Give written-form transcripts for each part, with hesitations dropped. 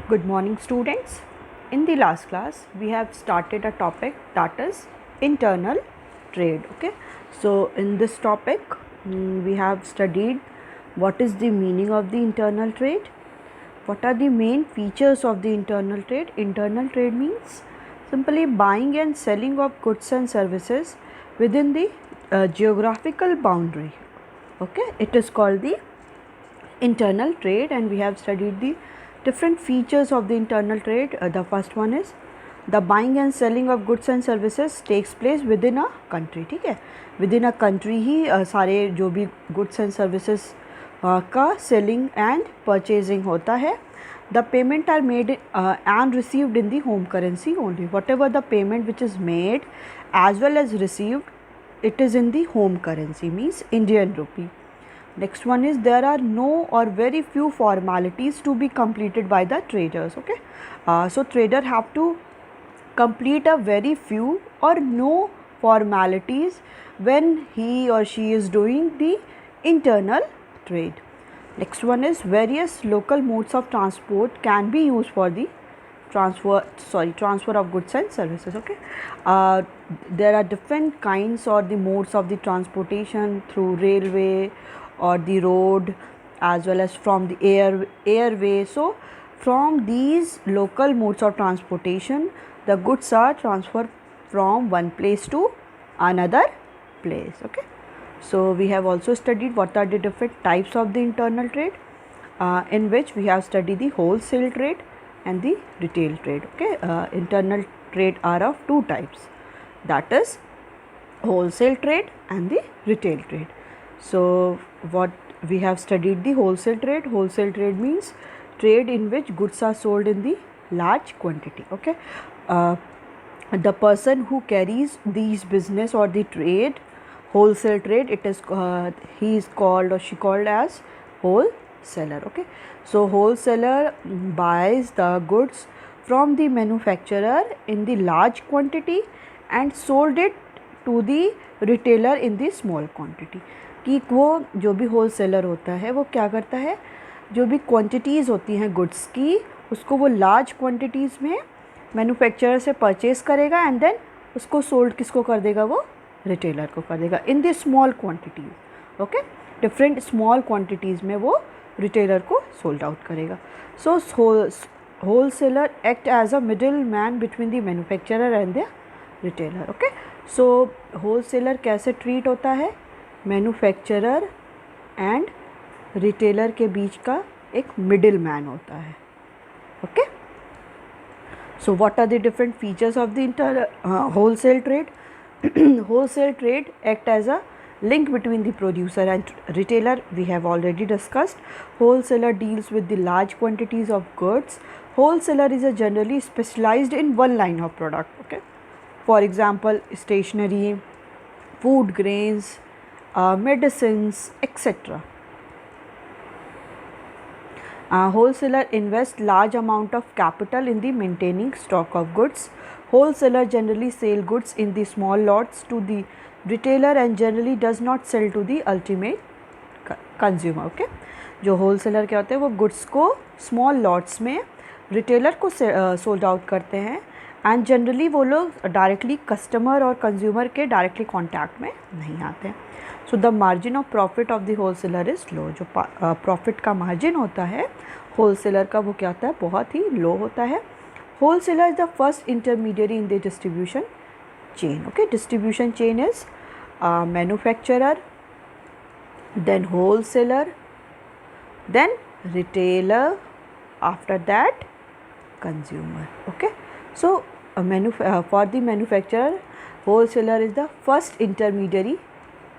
Good morning, students. In the last class, we have started a topic that is internal trade. Okay, so in this topic, we have studied what is the meaning of the internal trade, what are the main features of the internal trade. Internal trade means simply buying and selling of goods and services within the geographical boundary. Okay, it is called the internal trade, and we have studied the different features of the internal trade. The first one is the buying and selling of goods and services takes place within a country. ठीक है, within a country ही सारे जो भी goods and services का selling and purchasing होता है. The payment are made and received in the home currency only. Whatever the payment which is made as well as received, it is in the home currency, means Indian rupee. Next one is there are no or very few formalities to be completed by the traders. Okay, so trader have to complete a very few or no formalities when he or she is doing the internal trade. Next one is various local modes of transport can be used for the transfer of goods and services. Okay, there are different kinds or the modes of the transportation through railway or the road as well as from the airway. So from these local modes of transportation, the goods are transferred from one place to another place. Okay, so we have also studied what are the different types of the internal trade, in which we have studied the wholesale trade and the retail trade. Okay, internal trade are of two types, that is wholesale trade and the retail trade. So what we have studied the wholesale trade. Wholesale trade means trade in which goods are sold in the large quantity. Okay, the person who carries these business or the trade, wholesale trade, it is he is called or she called as wholesaler. Okay, so wholesaler buys the goods from the manufacturer in the large quantity and sold it to the retailer in the small quantity. कि वो जो भी wholesaler होता है वो क्या करता है, जो भी क्वांटिटीज़ होती हैं गुड्स की उसको वो लार्ज क्वांटिटीज़ में मैन्युफैक्चरर से परचेज करेगा एंड देन उसको सोल्ड किसको कर देगा, वो रिटेलर को कर देगा in the small quantities. Okay, different small quantities में वो रिटेलर को सोल्ड आउट करेगा. So wholesaler act as a middle man between the manufacturer and the retailer. Okay, so wholesaler कैसे ट्रीट होता है, मैन्युफैक्चरर एंड रिटेलर के बीच का एक मिडिल मैन होता है. Okay, so what are the different features of the wholesale trade. Wholesale trade act as a link between the producer and retailer. We have already discussed. Wholesaler deals with the large quantities of goods. Wholesaler is a generally specialized in one line of product. Okay, for example stationery, food grains, medicines, etc. Wholesaler invests large amount of capital in the maintaining stock of goods. Wholesaler generally sell goods in the small lots to the retailer and generally does not sell to the ultimate consumer. Okay, जो wholesaler क्या होते हैं वो goods को small lots में retailer को sold out करते हैं एंड जनरली वो लोग डायरेक्टली कस्टमर और कंज्यूमर के डायरेक्टली कॉन्टैक्ट में नहीं आते हैं. So the margin of profit of the wholesaler is low. जो प्रॉफिट का मार्जिन होता है होलसेलर का वो क्या होता है, बहुत ही लो होता है. Wholesaler is the first intermediary in the distribution chain. Okay, distribution chain is manufacturer, then wholesaler, then retailer, after that consumer. Okay, so for the manufacturer, wholesaler is the first intermediary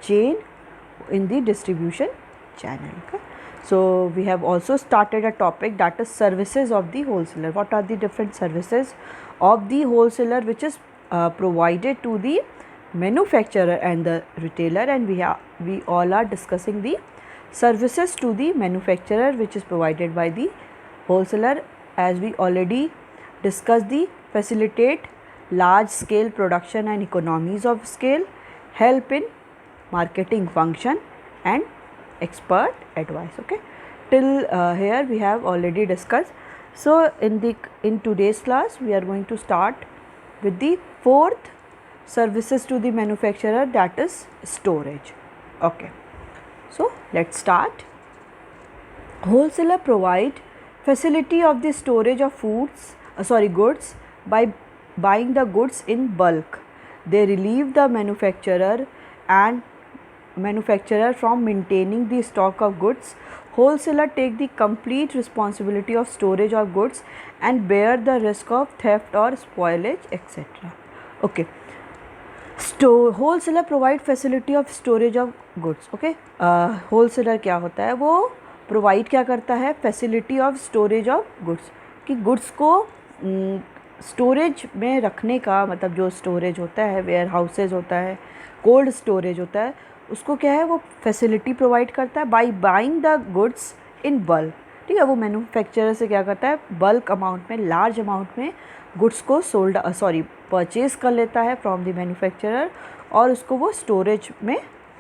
chain in the distribution channel. Okay, so we have also started a topic that is services of the wholesaler. What are the different services of the wholesaler which is provided to the manufacturer and the retailer, and we all are discussing the services to the manufacturer which is provided by the wholesaler. As we already discussed, the facilitate large scale production and economies of scale, help in marketing function and expert advice. Okay, till here we have already discussed So in today's class we are going to start with the fourth services to the manufacturer, that is storage. Okay, so let's start. Wholesaler provide facility of the storage of goods by buying the goods in bulk. They relieve the manufacturer from maintaining the stock of goods. Wholesaler take the complete responsibility of storage of goods and bear the risk of theft or spoilage, etc. Okay, wholesaler provide facility of storage of goods. Okay, wholesaler क्या होता है, वो provide क्या करता है, facility of storage of goods, कि goods को storage में रखने का मतलब जो स्टोरेज होता है, वेयर हाउसेज होता है, कोल्ड स्टोरेज होता है, उसको क्या है वो फैसिलिटी प्रोवाइड करता है by buying the goods in bulk. ठीक है, वो मैन्युफैक्चरर से क्या करता है, बल्क अमाउंट में, लार्ज अमाउंट में गुड्स को परचेज़ कर लेता है फ्रॉम द मैन्युफैक्चरर और उसको वो स्टोरेज में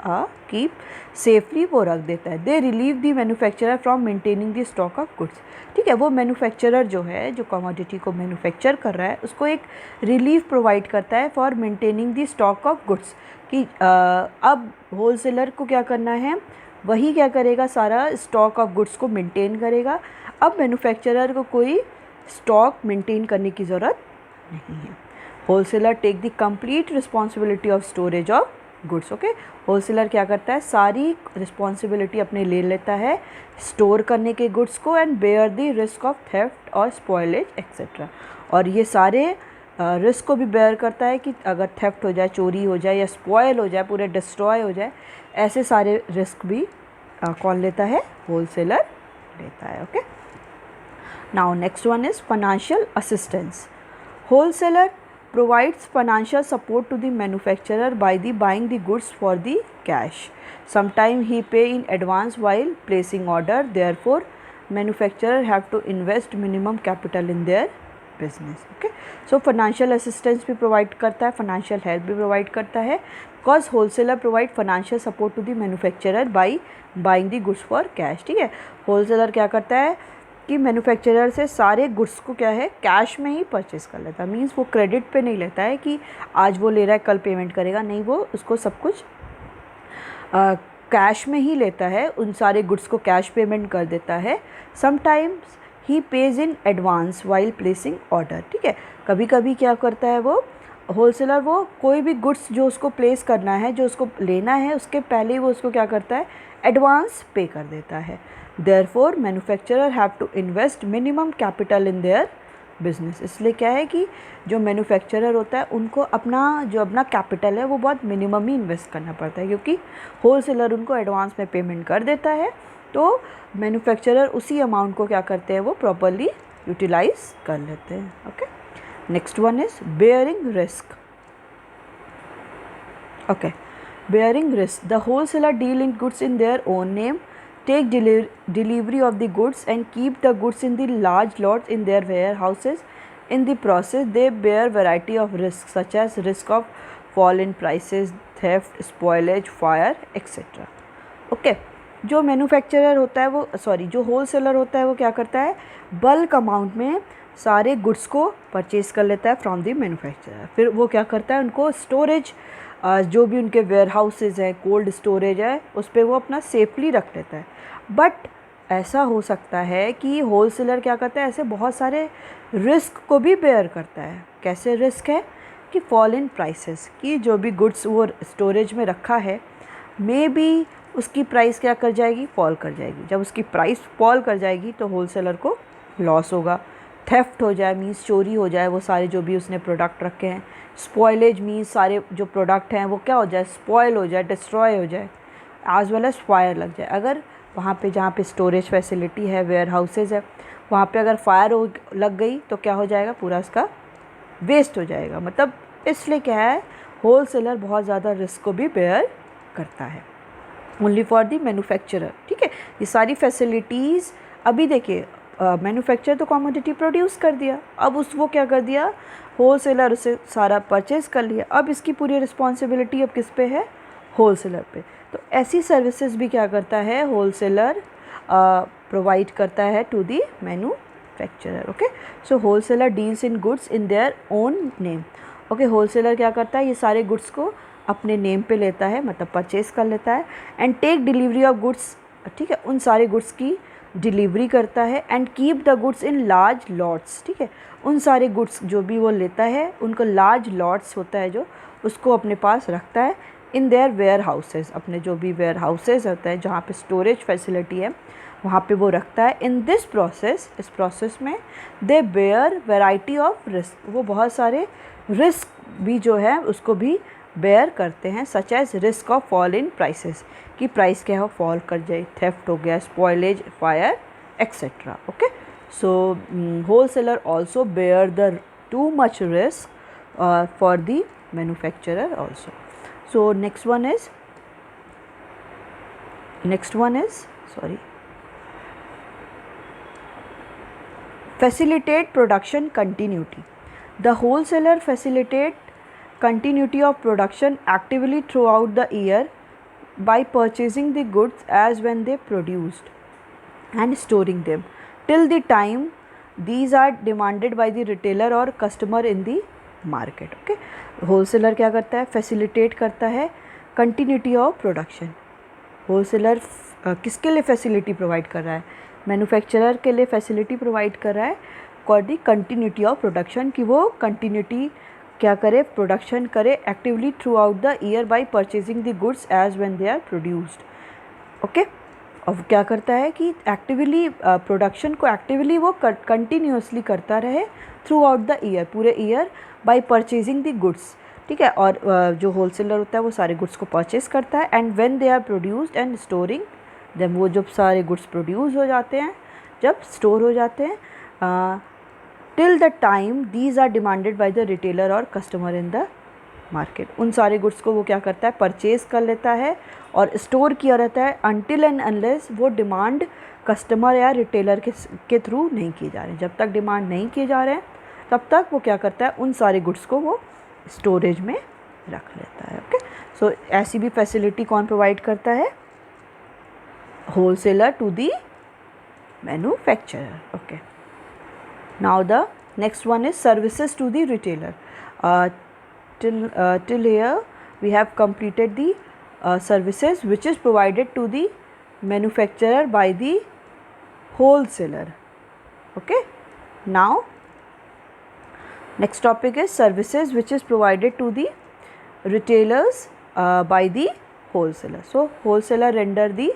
कीप सेफली वो रख देता है. They relieve the manufacturer from maintaining the stock of goods. ठीक है, वो मैन्युफैक्चरर जो है, जो कमोडिटी को मैन्युफैक्चर कर रहा है, उसको एक रिलीफ प्रोवाइड करता है for maintaining the stock of goods, कि अब होलसेलर को क्या करना है, वही क्या करेगा, सारा स्टॉक ऑफ गुड्स को मेंटेन करेगा. अब मैन्युफैक्चरर को कोई स्टॉक मेंटेन करने की ज़रूरत नहीं है. Wholesaler take the complete responsibility of storage of goods. Okay, wholesaler क्या करता है, सारी रिस्पॉन्सिबिलिटी अपने ले लेता है स्टोर करने के गुड्स को and bear the risk of theft और स्पॉइलेज एक्सेट्रा. और ये सारे रिस्क को भी बेयर करता है कि अगर थेफ्ट हो जाए, चोरी हो जाए या स्पॉयल हो जाए, पूरे डिस्ट्रॉय हो जाए, ऐसे सारे रिस्क भी कौन लेता है, होलसेलर लेता है. Okay, now next one is financial assistance. Wholesaler provides financial support to the manufacturer by the buying the goods for the cash. Sometimes he pay in advance while placing order. Therefore, manufacturer have to invest minimum capital in their business. Okay, so financial assistance भी provide करता है, financial help भी provide करता है, because wholesaler provide financial support to the manufacturer by buying the goods for cash. ठीक है, wholesaler क्या करता है कि मैन्युफैक्चरर से सारे गुड्स को क्या है, कैश में ही परचेज़ कर लेता है. मींस वो क्रेडिट पे नहीं लेता है कि आज वो ले रहा है कल पेमेंट करेगा, नहीं, वो उसको सब कुछ कैश में ही लेता है, उन सारे गुड्स को कैश पेमेंट कर देता है. Sometimes he page in advance while placing order. ठीक है, कभी कभी क्या करता है वो होलसेलर, वो कोई भी गुड्स जो उसको प्लेस करना है, जो उसको लेना है, उसके पहले ही वो उसको क्या करता है, एडवांस पे कर देता है. Therefore, manufacturer have to invest minimum capital in their business. इसलिए क्या है कि जो मैन्युफैक्चरर होता है उनको अपना कैपिटल है वो बहुत मिनिमम ही इन्वेस्ट करना पड़ता है, क्योंकि होलसेलर उनको एडवांस में पेमेंट कर देता है, तो मैन्युफैक्चरर उसी अमाउंट को क्या करते हैं, वो प्रॉपरली यूटिलाइज कर लेते हैं. Okay, next one is bearing risk. Okay, bearing risk. The wholesaler deal in goods in their own name, take delivery of the goods and keep the goods in the large lots in their warehouses. In the process, they bear variety of risks such as risk of fall in prices, theft, spoilage, fire, etc. Okay, जो manufacturer होता है वो जो wholesaler होता है वो क्या करता है, बल्क अमाउंट में सारे गुड्स को परचेज़ कर लेता है फ्रॉम द मैन्युफैक्चरर. फिर वो क्या करता है, उनको स्टोरेज जो भी उनके वेयर हाउसेज हैं, कोल्ड स्टोरेज है, उस पर वो अपना सेफली रख लेता है. बट ऐसा हो सकता है कि होलसेलर क्या करता है, ऐसे बहुत सारे रिस्क को भी बेयर करता है. कैसे रिस्क है कि फॉल इन प्राइसेस, कि जो भी गुड्स वो स्टोरेज में रखा है, मे बी उसकी प्राइस क्या कर जाएगी, फॉल कर जाएगी. जब उसकी प्राइस फॉल कर जाएगी तो होलसेलर को लॉस होगा. थेफ्ट हो जाए मीन्स चोरी हो जाए वो सारे जो भी उसने प्रोडक्ट रखे हैं. स्पॉइलेज मीन्स सारे जो प्रोडक्ट हैं वो क्या हो जाए, स्पॉयल हो जाए, डिस्ट्रॉय हो जाए, एज वेल एज फायर लग जाए. अगर वहाँ पे जहाँ पे स्टोरेज फैसिलिटी है, वेयर हाउसेज है, वहाँ पे अगर फायर लग गई तो क्या हो जाएगा, पूरा इसका वेस्ट हो जाएगा. मतलब इसलिए क्या है, होलसेलर बहुत ज़्यादा रिस्क को भी बेयर करता है ओनली फॉर दी मैन्युफैक्चरर. ठीक है, ये सारी फैसिलिटीज़ अभी देखिए, मैन्युफैक्चरर तो कमोडिटी प्रोड्यूस कर दिया, अब वो क्या कर दिया, होलसेलर उसे सारा परचेज़ कर लिया. अब इसकी पूरी रिस्पॉन्सिबिलिटी अब किस पे है, होलसेलर पे. तो ऐसी सर्विसेज भी क्या करता है, होलसेलर प्रोवाइड करता है to the manufacturer. Manufacturer. Okay, so wholesaler deals in goods in their own name. Okay, wholesaler क्या करता है, ये सारे गुड्स को अपने नेम पे लेता है, मतलब परचेज कर लेता है. And take delivery of goods, ठीक है, उन सारे गुड्स की डिलीवरी करता है. And keep the goods in large lots, ठीक है, उन सारे गुड्स जो भी वो लेता है उनको लार्ज लॉट्स होता है जो, उसको अपने पास रखता है इन देयर वेयर हाउसेज, अपने जो भी वेयर हाउसेज होते हैं जहाँ पे स्टोरेज फैसिलिटी है वहाँ पे वो रखता है. इन दिस प्रोसेस, इस प्रोसेस में they bear variety of risk, वो बहुत सारे रिस्क भी जो है उसको भी बेयर करते हैं. Such as risk of fall in prices, कि प्राइस क्या है फॉल कर जाए, थेफ्ट हो गया, spoilage, fire etcetera. Okay, so wholesaler also bear the too much risk for the manufacturer also. So next one is facilitate production continuity. The wholesaler facilitate continuity of production actively throughout the year by purchasing the goods as when they produced and storing them till the time these are demanded by the retailer or customer in the market. Okay, wholesaler क्या करता है, facilitate करता है continuity of production. Wholesaler किसके लिए facility provide कर रहा है, मैन्युफैक्चरर के लिए फैसिलिटी प्रोवाइड कर रहा है for the continuity of production, कि वो कंटिन्यूटी क्या करे, प्रोडक्शन करे actively throughout the year by purchasing the goods as when they are produced. Okay, अब क्या करता है कि एक्टिवली प्रोडक्शन को एक्टिवली वो कंटिन्यूसली करता रहे थ्रू आउट द ईयर, पूरे year, by purchasing the goods. ठीक है, और जो होलसेलर होता है वो सारे गुड्स को परचेज करता है. And when they are produced and storing them, वो जब सारे गुड्स प्रोड्यूस हो जाते हैं, जब स्टोर हो जाते हैं, till the time these are demanded by the retailer और कस्टमर इन द मार्केट, उन सारे गुड्स को वो क्या करता है, परचेज कर लेता है और स्टोर किया रहता है अनटिल एंड अनलेस वो डिमांड कस्टमर या रिटेलर के थ्रू नहीं किए जा रहे हैं. जब तक डिमांड नहीं किए जा रहे हैं तब तक वो क्या करता है, उन सारे गुड्स को वो स्टोरेज में रख लेता है. ओके, सो ऐसी भी फैसिलिटी कौन प्रोवाइड करता है, wholesaler to the manufacturer. Okay, now the next one is services to the retailer. till here we have completed the services which is provided to the manufacturer by the wholesaler. Okay, now next topic is services which is provided to the retailers by the wholesaler. So wholesaler render the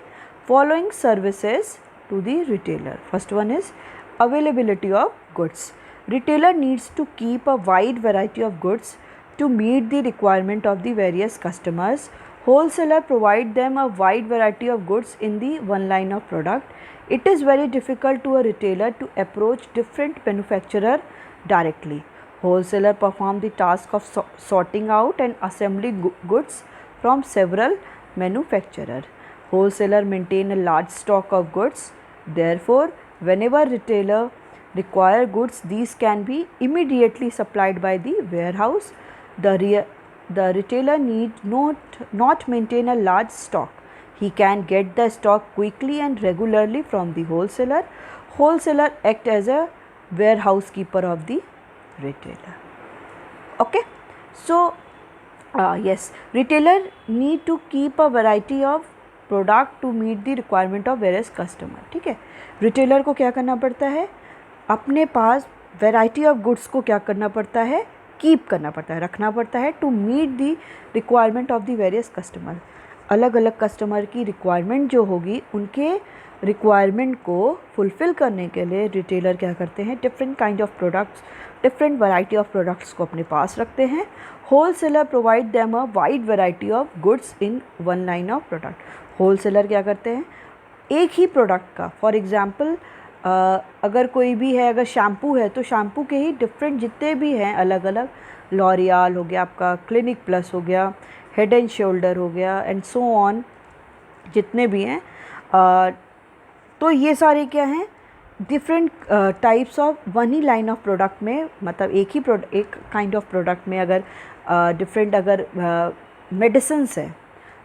following services to the retailer. First one is availability of goods. Retailer needs to keep a wide variety of goods to meet the requirement of the various customers. Wholesaler provide them a wide variety of goods in the one line of product. It is very difficult to a retailer to approach different manufacturer directly. Wholesaler perform the task of sorting out and assembling goods from several manufacturers. Wholesaler maintain a large stock of goods. Therefore, whenever retailer require goods, these can be immediately supplied by the warehouse. The retailer need not maintain a large stock. He can get the stock quickly and regularly from the wholesaler. Wholesaler act as a warehouse keeper of the retailer. Okay, so yes, retailer need to keep a variety of product to meet the requirement of various customer. ठीक है, retailer को क्या करना पड़ता है, अपने पास variety of goods को क्या करना पड़ता है, कीप करना पड़ता है, रखना पड़ता है to meet the requirement of the various customer. अलग अलग कस्टमर की रिक्वायरमेंट जो होगी, उनके रिक्वायरमेंट को फुलफ़िल करने के लिए रिटेलर क्या करते हैं, different kind of products, different variety of products को अपने पास रखते हैं. Wholesaler provide them a wide variety of goods in one line of product. Wholesaler क्या करते हैं, एक ही प्रोडक्ट का, फॉर एग्ज़ाम्पल अगर कोई भी है, अगर शैम्पू है तो शैम्पू के ही डिफरेंट जितने भी हैं अलग अलग, लॉरियल हो गया आपका, क्लिनिक प्लस हो गया, हेड एंड शोल्डर हो गया, एंड सो ऑन, जितने भी हैं, तो ये सारे क्या हैं, different types of one he line of product में, मतलब एक काइंड ऑफ प्रोडक्ट में अगर डिफरेंट अगर मेडिसिन्स है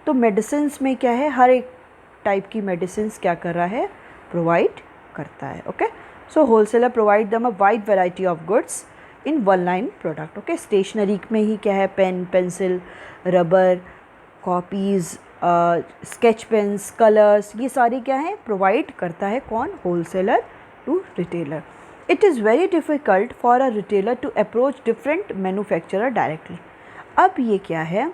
तो मेडिसिन्स में क्या है, हर एक टाइप की मेडिसिन्स क्या कर रहा है, प्रोवाइड करता है. Okay, So wholesaler provide them a wide variety of goods in one line product. Okay, stationery में ही क्या है, pen, pencil, rubber, copies, sketch pens, colours, ये सारी क्या है प्रोवाइड करता है कौन, wholesaler to retailer. It is very difficult for a retailer to approach different manufacturer directly. अब ये क्या है,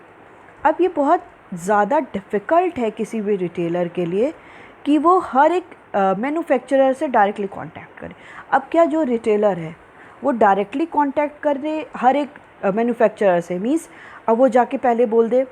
अब ये बहुत ज़्यादा डिफ़िकल्ट है किसी भी रिटेलर के लिए कि वो हर एक मैन्युफैक्चरर से डायरेक्टली कांटेक्ट करे. अब क्या जो रिटेलर है वो डायरेक्टली कांटेक्ट कर रहे हर एक मैन्युफैक्चरर से, मीन्स अब वो जाके पहले बोल दे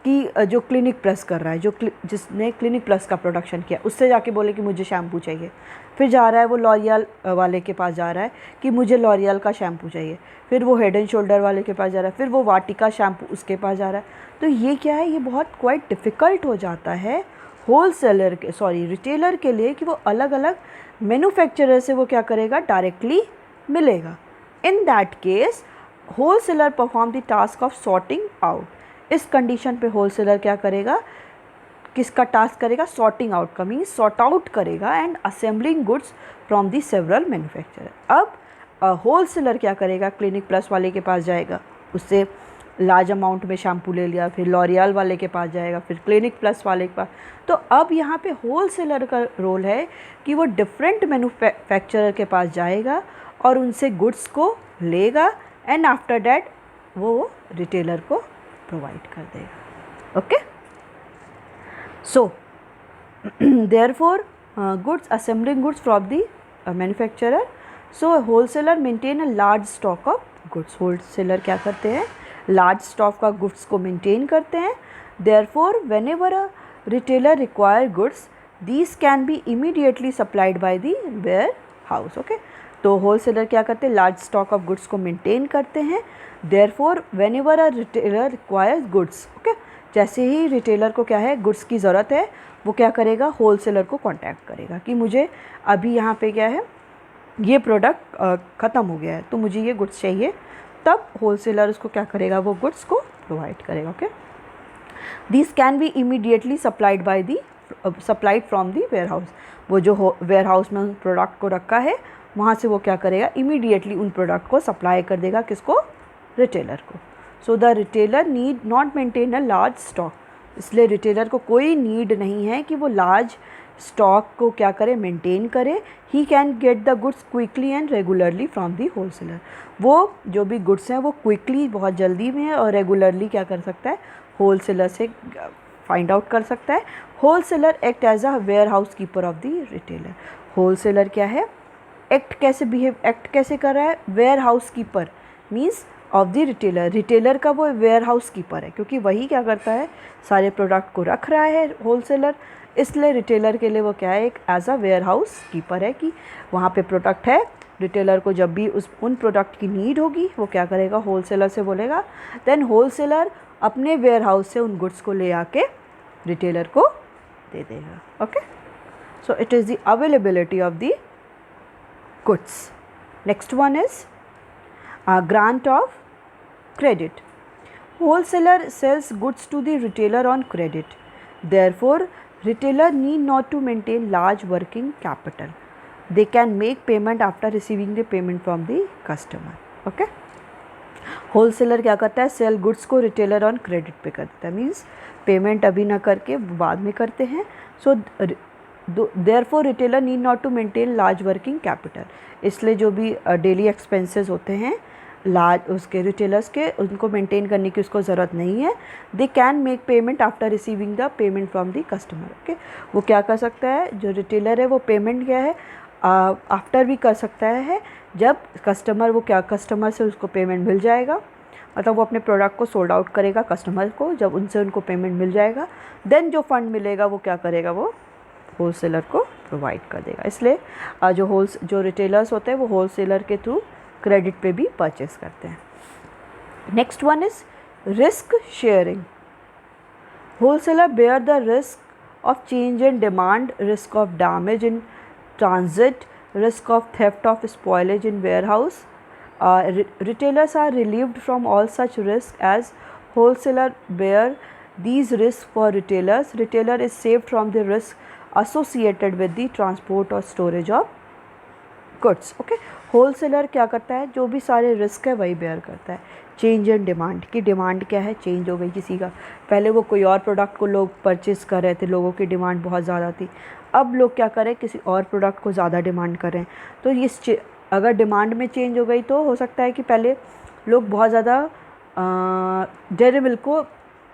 कि जो क्लिनिक प्लस कर रहा है, जिसने क्लिनिक प्लस का प्रोडक्शन किया, उससे जाके बोले कि मुझे शैम्पू चाहिए. फिर जा रहा है वो लॉरियल वाले के पास जा रहा है कि मुझे लॉरियल का शैम्पू चाहिए. फिर वो हेड एंड शोल्डर वाले के पास जा रहा है, फिर वो वाटिका शैम्पू उसके पास जा रहा है. तो ये क्या है, ये बहुत क्वाइट डिफ़िकल्ट हो जाता है होलसेलर के रिटेलर के लिए कि वो अलग अलग मैन्युफैक्चरर से वो क्या करेगा, डायरेक्टली मिलेगा. In that case wholesaler perform the task of sorting out. इस कंडीशन पे होलसेलर क्या करेगा, किसका टास्क करेगा, सॉर्टिंग आउट का, मीन्स सॉर्ट आउट करेगा and assembling goods from the several manufacturer. अब होलसेलर क्या करेगा, क्लिनिक प्लस वाले के पास जाएगा, उससे लार्ज अमाउंट में शैम्पू ले लिया, फिर लॉरियल वाले के पास जाएगा, फिर क्लिनिक प्लस वाले के पास. तो अब यहाँ पे होलसेलर का रोल है कि वो डिफरेंट मैन्युफैक्चरर के पास जाएगा और उनसे गुड्स को लेगा एंड आफ्टर डैट वो रिटेलर को प्रोवाइड कर देगा. Okay, so therefore goods assembling goods from the manufacturer. So wholesaler maintain a large stock of goods. Wholesaler क्या करते हैं, लार्ज स्टॉक का गुड्स को मेंटेन करते हैं. Therefore whenever a retailer require goods these can be immediately supplied by the warehouse. Okay, तो wholesaler क्या करते हैं, लार्ज स्टॉक ऑफ गुड्स को मेंटेन करते हैं. Therefore whenever a retailer requires goods, okay, जैसे ही रिटेलर को क्या है गुड्स की ज़रूरत है, वो क्या करेगा, होलसेलर को कांटेक्ट करेगा कि मुझे अभी यहाँ पे क्या है, ये प्रोडक्ट ख़त्म हो गया है तो मुझे ये गुड्स चाहिए. तब होलसेलर उसको क्या करेगा, वो गुड्स को प्रोवाइड करेगा. Okay, this can be immediately supplied by the supplied from the warehouse. वो जो वेयर हाउस में उन प्रोडक्ट को रखा है वहाँ से वो क्या करेगा, इमीडिएटली उन प्रोडक्ट को सप्लाई कर देगा, किसको, रिटेलर को. So the retailer need not maintain a large stock. इसलिए रिटेलर को कोई नीड नहीं है कि वो लार्ज स्टॉक को क्या करे, मेंटेन करे. He can get the goods quickly and regularly from the wholesaler. वो जो भी गुड्स हैं वो क्विकली, बहुत जल्दी में और रेगुलरली क्या कर सकता है, होलसेलर से फाइंड आउट कर सकता है. Wholesaler act as a warehouse keeper of the retailer. Wholesaler क्या है, एक्ट कैसे कर रहा है, warehouse keeper means of the retailer. Retailer का वो वेयर हाउस कीपर है, क्योंकि वही क्या करता है, सारे प्रोडक्ट को रख रहा है होलसेलर. इसलिए रिटेलर के लिए वो क्या है, act as a warehouse keeper है कि वहाँ पे प्रोडक्ट है. रिटेलर को जब भी उन प्रोडक्ट की नीड होगी वो क्या करेगा, होलसेलर से बोलेगा. देन होलसेलर अपने वेयर हाउस से उन गुड्स को ले आके रिटेलर को दे देगा. Okay, so it is the availability of the goods. Next one is grant of credit. Wholesaler sells goods to the retailer on credit. Therefore, retailer need not to maintain large working capital. They can make payment after receiving the payment from the customer. Okay? Wholesaler क्या करता है, sell goods को retailer on credit पे करता है, means payment अभी ना करके बाद में करते हैं. So therefore retailer need not to maintain large working capital. इसलिए जो भी डेली एक्सपेंसेस होते हैं लार्ज उसके रिटेलर्स के, उनको मेंटेन करने की उसको ज़रूरत नहीं है. They can make payment after receiving the payment from the customer. Okay, वो क्या कर सकता है, जो रिटेलर है वो पेमेंट क्या है आफ्टर भी कर सकता है, जब कस्टमर से उसको पेमेंट मिल जाएगा, मतलब वो अपने प्रोडक्ट को सोल्ड आउट करेगा कस्टमर को, जब उनसे उनको पेमेंट मिल जाएगा देन जो फंड मिलेगा वो क्या करेगा, वो होलसेलर को प्रोवाइड कर देगा. इसलिए जो रिटेलर्स होते हैं वो होलसेलर के थ्रू क्रेडिट पे भी परचेस करते हैं. Next one is risk sharing. Wholesaler bear the risk of change in demand, risk of damage in transit, risk of theft of spoilage in warehouse. Retailers are relieved from all such risks as wholesaler bear these risks for retailers. Retailer is saved from the risk associated with the transport or storage of goods. Okay, wholesaler क्या करता है, जो भी सारे risk है वही bear करता है। चेंज इन डिमांड, की डिमांड क्या है, चेंज हो गई किसी का, पहले वो कोई और प्रोडक्ट को लोग परचेज़ कर रहे थे, लोगों की डिमांड बहुत ज़्यादा थी, अब लोग क्या करें, किसी और प्रोडक्ट को ज़्यादा डिमांड कर रहे हैं। तो ये अगर डिमांड में चेंज हो गई तो हो सकता है कि पहले लोग बहुत ज़्यादा डेयरी मिल्क को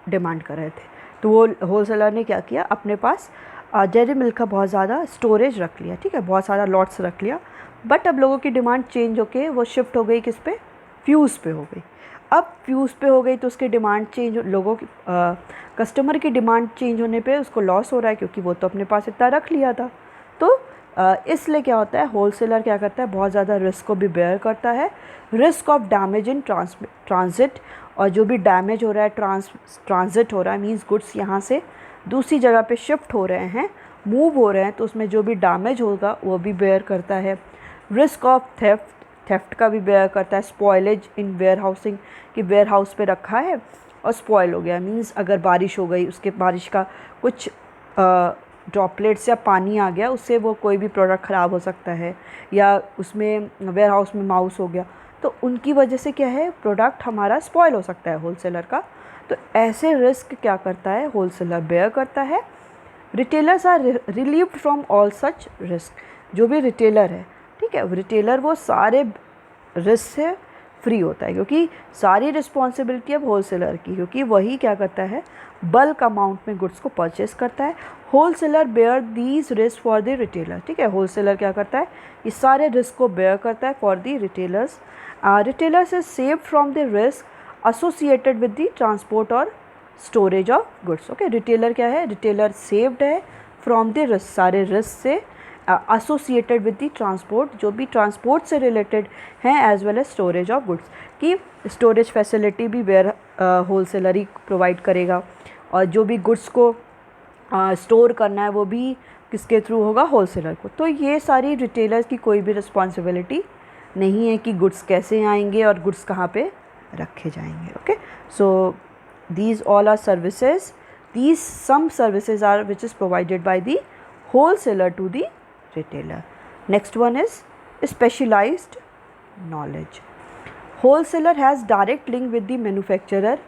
डिमांड कर रहे थे, तो वो होलसेलर ने क्या किया, अपने पास डेयरी मिल्क का बहुत ज़्यादा स्टोरेज रख लिया, ठीक है, बहुत सारा लॉट्स रख लिया। बट अब लोगों की डिमांड चेंज होके वो शिफ्ट हो गई किस पे, फ्यूज़ पे हो गई। अब फ्यूज़ पे हो गई तो उसकी डिमांड चेंज, लोगों की कस्टमर की डिमांड चेंज होने पे उसको लॉस हो रहा है, क्योंकि वो तो अपने पास इतना रख लिया था। तो इसलिए क्या होता है, होलसेलर क्या करता है, बहुत ज़्यादा रिस्क को भी बेयर करता है, risk of damage in transit, और जो भी डैमेज हो रहा है, ट्रांजिट हो रहा है, मींस गुड्स यहाँ से दूसरी जगह पे शिफ्ट हो रहे हैं, मूव हो रहे हैं, तो उसमें जो भी डैमेज होगा वो भी बेयर करता है। रिस्क ऑफ थेफ्ट का भी बेयर करता है। स्पॉयलेज इन वेयर हाउसिंग, कि वेयर हाउस पे रखा है और स्पॉयल हो गया, मींस अगर बारिश हो गई, उसके बारिश का कुछ ड्रॉपलेट्स या पानी आ गया, उससे वो कोई भी प्रोडक्ट ख़राब हो सकता है, या उसमें वेयर हाउस में माउस हो गया, तो उनकी वजह से क्या है, प्रोडक्ट हमारा स्पॉयल हो सकता है होलसेलर का। तो ऐसे रिस्क क्या करता है, होलसेलर बेयर करता है। Retailers are relieved from all such risk, जो भी रिटेलर है, ठीक है, रिटेलर वो सारे रिस्क से फ्री होता है, क्योंकि सारी रिस्पॉन्सिबिलिटी अब होलसेलर की, क्योंकि वही क्या करता है, बल्क अमाउंट में गुड्स को परचेस करता है। Wholesaler bear these risk for the retailer, ठीक है, होलसेलर क्या करता है, इस सारे रिस्क को बेयर करता है for the retailers. Retailers is save from the risk associated with the transport और storage of goods. Okay, retailer क्या है, रिटेलर सेव्ड है फ्रॉम द रिस्क, सारे रिस्क से, एसोसिएटेड विद द ट्रांसपोर्ट, जो भी ट्रांसपोर्ट से रिलेटेड हैं, as well as storage of goods, की स्टोरेज फैसिलिटी भी वेयर होलसेलर ही प्रोवाइड करेगा, और जो भी गुड्स को स्टोर करना है वो भी किसके थ्रू होगा, होलसेलर को। तो ये सारी रिटेलर्स की कोई भी रिस्पॉन्सिबिलिटी नहीं है कि गुड्स कैसे आएंगे और गुड्स कहाँ पे रखे जाएंगे। Okay, so these all are services, these some services are which is provided by the wholesaler to the retailer. Next one is specialized knowledge. Wholesaler has direct link with the manufacturer,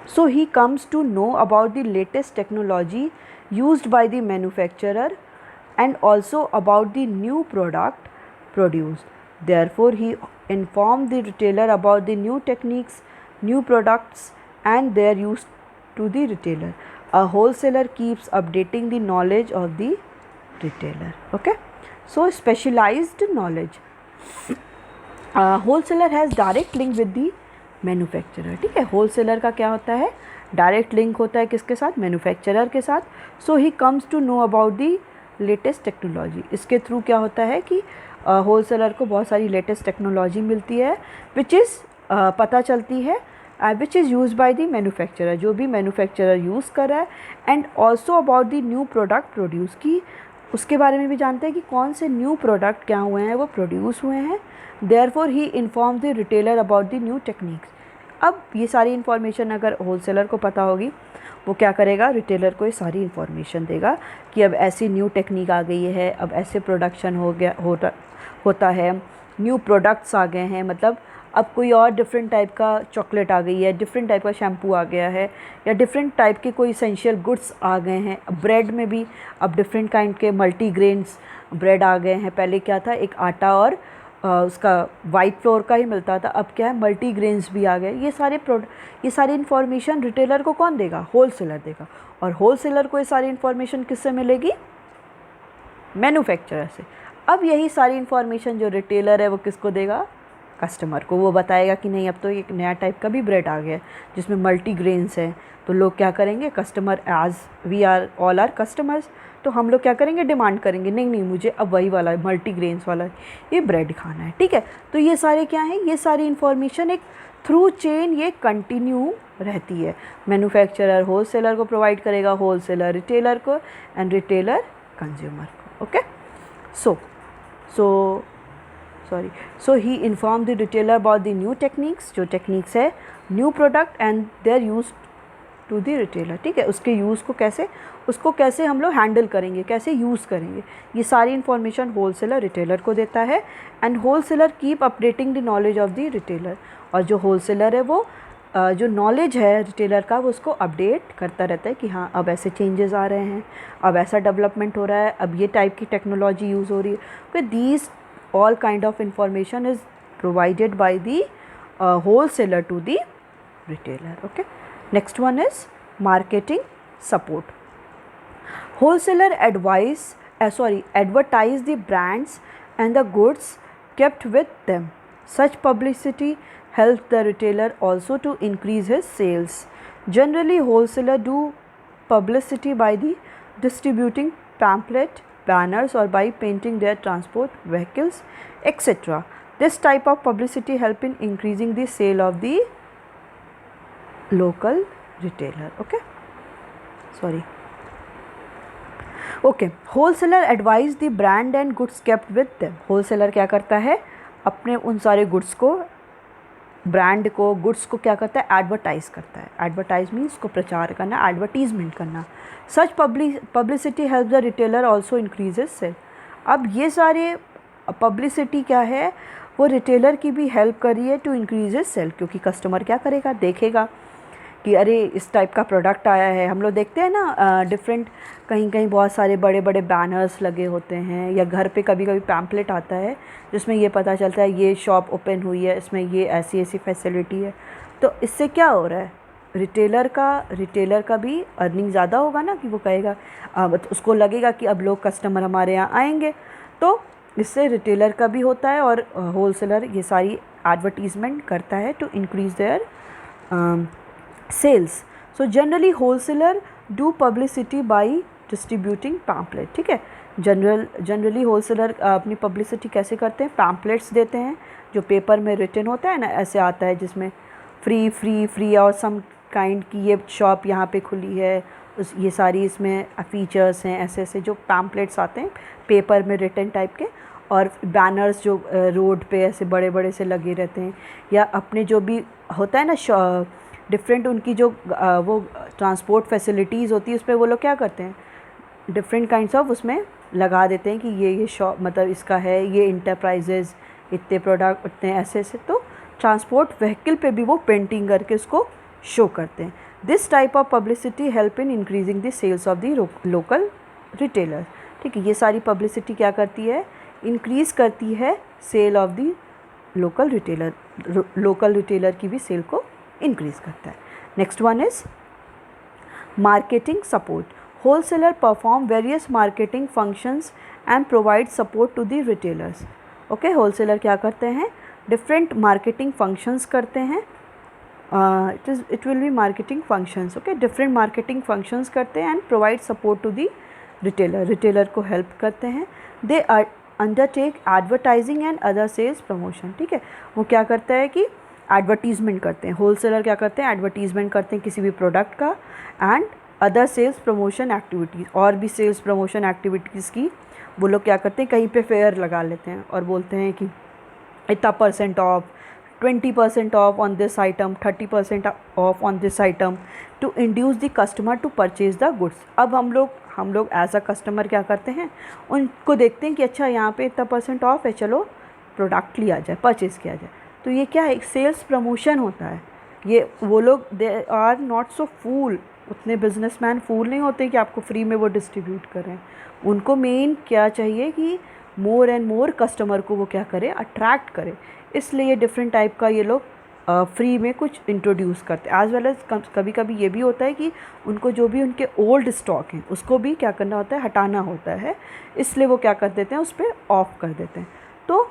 so he comes to know about the latest technology used by the manufacturer and also about the new product produced. Therefore he informed the retailer about the new techniques, new products and their use to the retailer. A wholesaler keeps updating the knowledge of the retailer. Okay, so specialized knowledge. Wholesaler has direct link with the manufacturer, ठीक है, wholesaler का क्या होता है, direct link होता है किसके साथ, मैन्युफैक्चरर के साथ। So he comes to know about the latest technology, इसके थ्रू क्या होता है कि होलसेलर को बहुत सारी लेटेस्ट टेक्नोलॉजी मिलती है, विच इज़ पता चलती है, which is use by the manufacturer, जो भी मैन्युफैक्चरर यूज़ कर रहा है, and also about the new product produce, की उसके बारे में भी जानते हैं कि कौन से न्यू प्रोडक्ट क्या हुए हैं, वो प्रोड्यूस हुए हैं। Therefore he inform the retailer about the new techniques. अब ये सारी इन्फॉर्मेशन अगर होलसेलर को पता होगी, वो क्या करेगा, रिटेलर को ये सारी इन्फॉर्मेशन देगा कि अब ऐसी न्यू टेक्निक आ गई है, अब ऐसे प्रोडक्शन होता है, न्यू प्रोडक्ट्स आ गए हैं, मतलब अब कोई और डिफरेंट टाइप का चॉकलेट आ गई है, डिफरेंट टाइप का शैम्पू आ गया है, या डिफरेंट टाइप के कोई एसेंशियल गुड्स आ गए हैं। ब्रेड में भी अब डिफरेंट काइंड के मल्टीग्रेन्स ब्रेड आ गए हैं। पहले क्या था, एक आटा और उसका वाइट फ्लोर का ही मिलता था, अब क्या है, मल्टीग्रेन्स भी आ गए। ये सारी इन्फॉर्मेशन रिटेलर को कौन देगा, होलसेलर देगा, और होलसेलर को ये सारी इन्फॉर्मेशन किससे मिलेगी, मैन्युफैक्चरर से। अब यही सारी इन्फॉर्मेशन जो रिटेलर है वो किसको देगा, कस्टमर को। वो बताएगा कि नहीं, अब तो एक नया टाइप का भी ब्रेड आ गया जिसमें मल्टीग्रेन्स हैं, तो लोग क्या करेंगे, customer, as we are all are customers, तो हम लोग क्या करेंगे, डिमांड करेंगे, नहीं नहीं मुझे अब वही वाला मल्टीग्रेन्स वाला ये ब्रेड खाना है, ठीक है। तो ये सारे क्या हैं, ये सारी इन्फॉर्मेशन एक थ्रू चेन ये कंटिन्यू रहती है। मैन्युफैक्चरर होलसेलर को प्रोवाइड करेगा, होलसेलर रिटेलर को, एंड रिटेलर कंज्यूमर को। Okay, so he informed the retailer about the new techniques, जो techniques है, new product and their use to the retailer, ठीक है। उसके यूज़ को कैसे, उसको कैसे हम लोग हैंडल करेंगे, कैसे यूज़ करेंगे, ये सारी इन्फॉर्मेशन होलसेलर रिटेलर को देता है। And wholesaler keep updating the knowledge of the retailer, और जो होलसेलर है वो जो नॉलेज है रिटेलर का वो उसको अपडेट करता रहता है कि हाँ अब ऐसे चेंजेस आ रहे हैं, अब ऐसा डेवलपमेंट हो रहा है, अब ये टाइप की टेक्नोलॉजी यूज़ हो रही है। Okay, these all kind of information is provided by the wholesaler to the retailer. Okay, next one is marketing support. Wholesaler advertise the brands and the goods kept with them. Such publicity helps the retailer also to increase his sales. Generally wholesaler do publicity by the distributing pamphlet, banners, or by painting their transport vehicles, etc. This type of publicity help in increasing the sale of the local retailer. Okay, wholesaler advise the brand and goods kept with them. wholesaler क्या करता है, अपने उन सारे goods को, brand को, goods को क्या करता है, एडवर्टाइज़ करता है। एडवर्टाइज मीन्स उसको प्रचार करना, एडवर्टीजमेंट करना। Such publicity help the retailer also increases sale. अब ये सारे पब्लिसिटी क्या है, वो रिटेलर की भी हेल्प कर रही है टू इंक्रीजेज सेल, क्योंकि कस्टमर क्या करेगा, देखेगा कि अरे इस टाइप का प्रोडक्ट आया है। हम लोग देखते हैं ना डिफरेंट, कहीं कहीं बहुत सारे बड़े बड़े बैनर्स लगे होते हैं, या घर पे कभी कभी पैम्पलेट आता है जिसमें ये पता चलता है ये शॉप ओपन हुई है, इसमें ये ऐसी ऐसी फैसिलिटी है। तो इससे क्या हो रहा है, रिटेलर का भी अर्निंग ज़्यादा होगा ना, कि वो कहेगा उसको लगेगा कि अब लोग कस्टमर हमारे यहाँ आएंगे, तो इससे रिटेलर का भी होता है। और होलसेलर ये सारी एडवर्टीज़मेंट करता है to increase their sales. So generally wholesaler do publicity by distributing pamphlet, ठीक है। जनरली होलसेलर अपनी पब्लिसिटी कैसे करते हैं, पैम्पलेट्स देते हैं जो पेपर में रिटन होता है ना, ऐसे आता है जिसमें फ्री और सम काइंड की ये शॉप यहाँ पे खुली है, ये सारी इसमें फीचर्स हैं, ऐसे ऐसे जो पैम्पलेट्स आते हैं पेपर में रिटन टाइप के। और बैनर्स जो रोड पे ऐसे बड़े बड़े से लगे रहते हैं, या अपने जो भी होता है ना डिफरेंट उनकी जो वो ट्रांसपोर्ट फैसिलिटीज़ होती है, उस पर वो लोग क्या करते हैं, डिफरेंट काइंड्स ऑफ उसमें लगा देते हैं कि ये शॉप मतलब इसका है, ये इंटरप्राइजेज़ इतने प्रोडक्ट इतने ऐसे ऐसे। तो ट्रांसपोर्ट व्हीकल पे भी वो पेंटिंग करके उसको शो करते हैं। This type of publicity help in increasing the sales of the local retailer, ठीक है। ये सारी पब्लिसिटी क्या करती है, इंक्रीज़ करती है sale of the local retailer की भी सेल को इंक्रीज़ करता है। Next one is marketing support. Wholesaler perform various marketing functions and provide support to the retailers. Okay, wholesaler क्या करते हैं, डिफरेंट मार्केटिंग फंक्शंस करते हैं। It will be marketing functions, okay, different marketing functions करते हैं and provide support to the retailer को help करते हैं। They undertake advertising and other sales promotion, ठीक है। वो क्या करता है कि एडवर्टीज़मेंट करते हैं, होलसेलर क्या करते हैं, एडवर्टीज़मेंट करते हैं किसी भी प्रोडक्ट का, and other sales promotion activities, और भी सेल्स प्रमोशन एक्टिविटीज़ की वो लोग क्या करते हैं, कहीं पे फेयर लगा लेते हैं और बोलते हैं कि इतना % off, 20% off on this item, 30% off on this item, to induce the customer to purchase the goods. अब हम लोग एज अ कस्टमर क्या करते हैं, उनको देखते हैं कि अच्छा यहाँ पे इतना % ऑफ है, चलो प्रोडक्ट लिया जाए, परचेज़ किया जाए। तो ये क्या है, एक सेल्स प्रमोशन होता है। ये वो लोग दे आर नॉट सो फूल, उतने बिजनेसमैन फूल नहीं होते कि आपको फ्री में वो डिस्ट्रीब्यूट करें। उनको मेन क्या चाहिए कि मोर एंड मोर कस्टमर को वो क्या करे, अट्रैक्ट करे। इसलिए डिफरेंट टाइप का ये लोग फ्री में कुछ इंट्रोड्यूस करते हैं। एज वेल एज कभी कभी ये भी होता है कि उनको जो भी उनके ओल्ड स्टॉक हैं उसको भी क्या करना होता है, हटाना होता है। इसलिए वो क्या कर देते हैं, उस पर ऑफ कर देते हैं। तो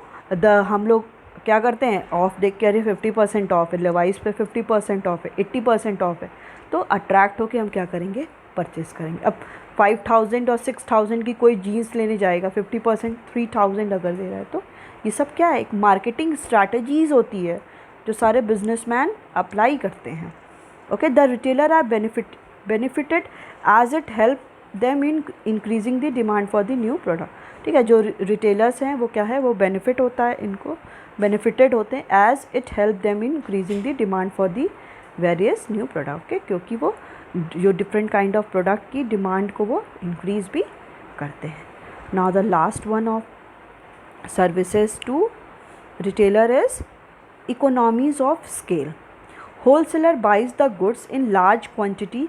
हम लोग क्या करते हैं, ऑफ देख के अरे 50% ऑफ है, लेवाइस पे 50% ऑफ है, 80% ऑफ है, तो अट्रैक्ट होके हम क्या करेंगे, परचेज़ करेंगे। अब 5000 और 6000 की कोई जीन्स लेने जाएगा, 50% 3000 अगर दे रहा है, तो ये सब क्या है, एक मार्केटिंग स्ट्रैटेजीज़ होती है जो सारे बिजनेसमैन अप्लाई करते हैं। Okay, the retailer are benefited as it help them in increasing the demand for the new product, ठीक है। जो रिटेलर्स हैं वो क्या है, वो बेनिफिट होता है, इनको बेनिफिटेड होते हैं as it help them in increasing the demand for the various new product, okay, क्योंकि वो जो डिफरेंट काइंड ऑफ प्रोडक्ट की डिमांड को वो इंक्रीज़ भी करते हैं. Now the last one of services to retailer is economies of scale. Wholesaler buys the goods in large quantity,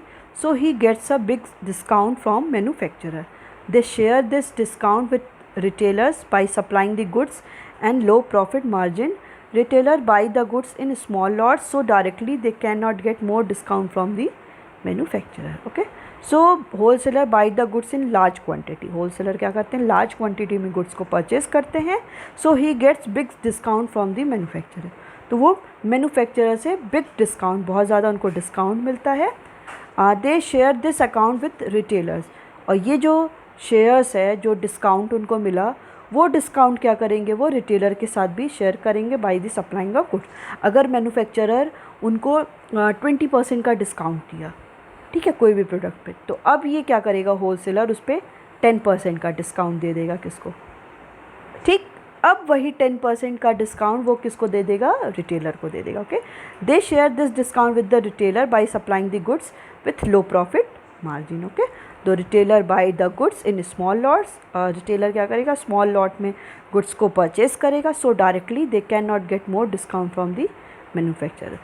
so he gets a big discount from manufacturer. They share this discount with retailers by supplying the goods and low profit margin. Retailer buy the goods in small lots, so directly they cannot get more discount from the manufacturer. Okay, so wholesaler buy the goods in large quantity. Wholesaler क्या करते हैं, large quantity में goods को purchase करते हैं, so he gets big discount from the manufacturer. तो वो manufacturer से big discount, बहुत ज़्यादा उनको discount मिलता है. They share this account with retailers. और ये जो shares है, जो discount उनको मिला, वो डिस्काउंट क्या करेंगे, वो रिटेलर के साथ भी शेयर करेंगे by the supplying of goods. अगर मैन्युफैक्चरर उनको 20% का डिस्काउंट दिया, ठीक है, कोई भी प्रोडक्ट पे, तो अब ये क्या करेगा, होलसेलर उस पर 10% का डिस्काउंट दे देगा किसको, ठीक. अब वही 10% का डिस्काउंट वो किसको दे देगा, रिटेलर को दे देगा. Okay, they share this discount with the retailer by supplying the goods with low profit margin. Okay, तो retailer buy the goods in small lots. Retailer क्या करेगा, स्मॉल लॉट में गुड्स को परचेज करेगा, so directly they can not get more discount from the manufacturer.